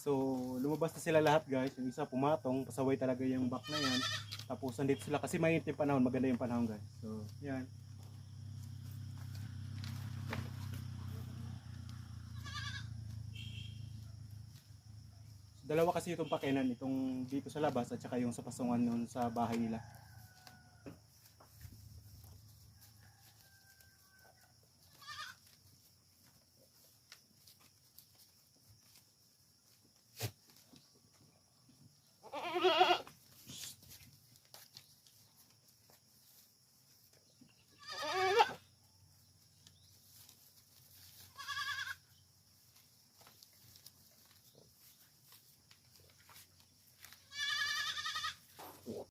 So, lumabas na sila lahat guys. Yung isa pumatong, pasaway talaga yung back na yan. Tapos andito sila kasi mainit yung panahon, maganda yung panahon guys. So, yan. So, dalawa kasi itong pakinan, itong dito sa labas at saka yung sa pasungan nun sa bahay nila.